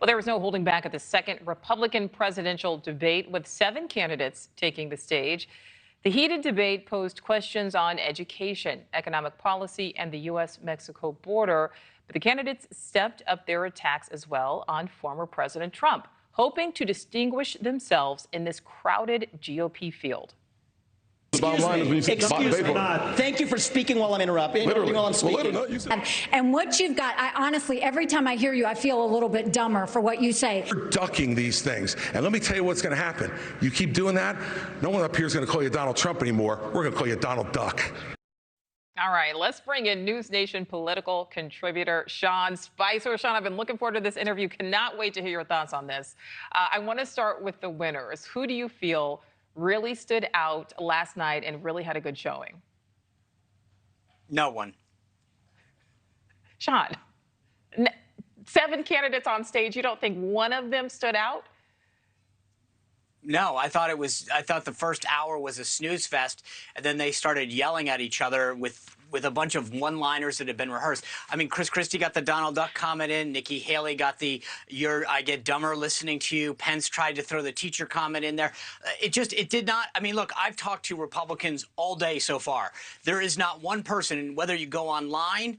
Well, there was no holding back at the second Republican presidential debate, with 7 candidates taking the stage. The heated debate posed questions on education, economic policy, and the U.S.-Mexico border. But the candidates stepped up their attacks as well on former President Trump, hoping to distinguish themselves in this crowded GOP field. Excuse me. Thank you for speaking while I'm interrupting. While I'm speaking. And what you've got, I honestly, every time I hear you, I feel a little bit dumber for what you say. We're ducking these things. And let me tell you what's going to happen. You keep doing that, no one up here is going to call you Donald Trump anymore. We're going to call you Donald Duck. All right, let's bring in NewsNation political contributor Sean Spicer. Sean, I've been looking forward to this interview. Cannot wait to hear your thoughts on this. I want to start with the winners. Who do you feel really stood out last night and really had a good showing? No one. Sean, 7 candidates on stage. You don't think one of them stood out? No, I thought the first hour was a snooze fest, and then they started yelling at each other with a bunch of one-liners that had been rehearsed. I mean, Chris Christie got the Donald Duck comment in. Nikki Haley got the I get dumber listening to you. Pence tried to throw the teacher comment in there. It did not. I mean, look, I've talked to Republicans all day so far. There is not one person, whether you go online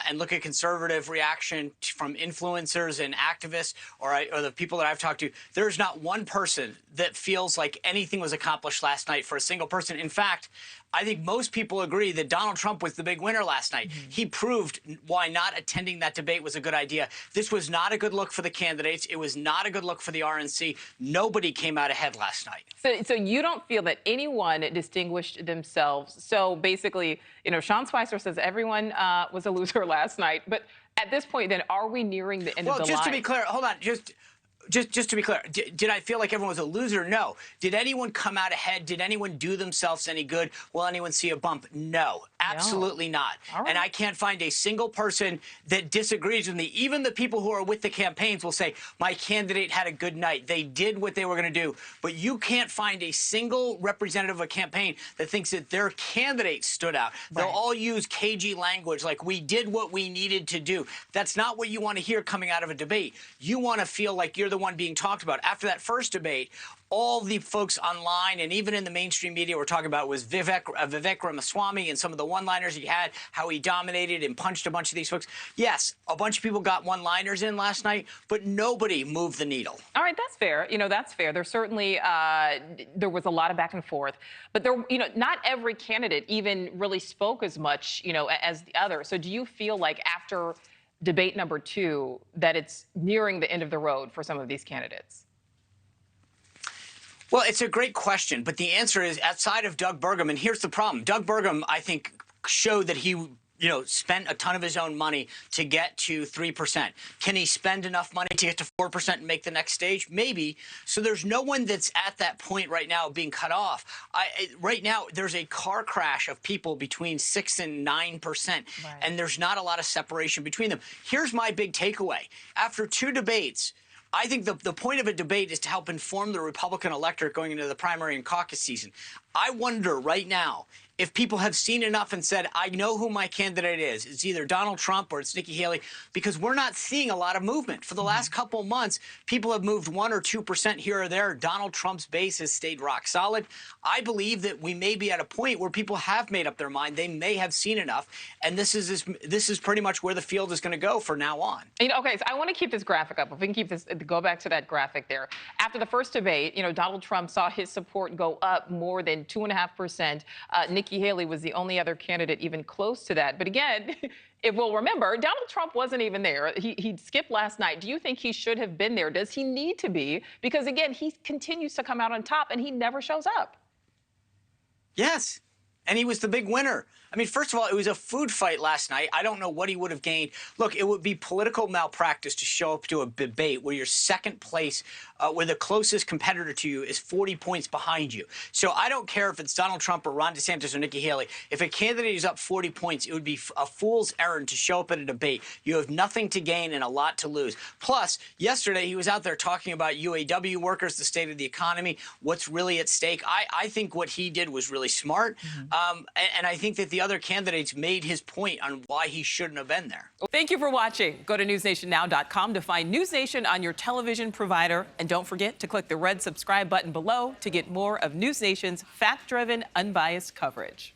and look at conservative reaction from influencers and activists or the people that I've talked to, there's not one person that feels like anything was accomplished last night for a single person. In fact, I think most people agree that Donald Trump was the big winner last night. He proved why not attending that debate was a good idea. This was not a good look for the candidates. It was not a good look for the RNC. Nobody came out ahead last night. So you don't feel that anyone distinguished themselves. So basically, Sean Spicer says everyone was a loser last night. But at this point, then, are we nearing the end of the line? Well, just to be clear, hold on. Just to be clear, did I feel like everyone was a loser? No. Did anyone come out ahead? Did anyone do themselves any good? Will anyone see a bump? No, absolutely not. Right. And I can't find a single person that disagrees with me. Even the people who are with the campaigns will say, my candidate had a good night. They did what they were going to do. But you can't find a single representative of a campaign that thinks that their candidate stood out. Right. They'll all use cagey language like, we did what we needed to do. That's not what you want to hear coming out of a debate. You want to feel like you're the one being talked about. After that first debate, all the folks online and even in the mainstream media were talking about was Vivek Ramaswamy and some of the one-liners he had, how he dominated and punched a bunch of these folks. Yes, a bunch of people got one-liners in last night, but nobody moved the needle. All right, that's fair. That's fair. There's certainly there was a lot of back and forth, but there, not every candidate even really spoke as much, as the other. So do you feel like after debate number 2 that it's nearing the end of the road for some of these candidates? Well, it's a great question, but the answer is outside of Doug Burgum, and here's the problem. Doug Burgum, I think, showed that he spent a ton of his own money to get to 3%. Can he spend enough money to get to 4% and make the next stage? Maybe. So there's no one that's at that point right now being cut off. Right now, there's a car crash of people between 6 and 9%, right, and there's not a lot of separation between them. Here's my big takeaway. After 2 debates, I think the point of a debate is to help inform the Republican electorate going into the primary and caucus season. I wonder right now if people have seen enough and said, I know who my candidate is. It's either Donald Trump or it's Nikki Haley, because we're not seeing a lot of movement. For the last couple of months, people have moved 1 or 2% here or there. Donald Trump's base has stayed rock solid. I believe that we may be at a point where people have made up their mind. They may have seen enough. And this is pretty much where the field is going to go from now on. Okay, so I want to keep this graphic up. If we can keep this, go back to that graphic there. After the first debate, Donald Trump saw his support go up more than 2.5%. Nikki Haley was the only other candidate even close to that. But again, if we'll remember, Donald Trump wasn't even there. He skipped last night. Do you think he should have been there? Does he need to be? Because again, he continues to come out on top and he never shows up. Yes. And he was the big winner. I mean, first of all, it was a food fight last night. I don't know what he would have gained. Look, it would be political malpractice to show up to a debate where you're second place, where the closest competitor to you is 40 points behind you. So I don't care if it's Donald Trump or Ron DeSantis or Nikki Haley. If a candidate is up 40 points, it would be a fool's errand to show up at a debate. You have nothing to gain and a lot to lose. Plus, yesterday he was out there talking about UAW workers, the state of the economy, what's really at stake. I think what he did was really smart. And I think that the other candidates made his point on why he shouldn't have been there. Thank you for watching. Go to newsnationnow.com to find News Nation on your television provider. And don't forget to click the red subscribe button below to get more of News Nation's fact-driven, unbiased coverage.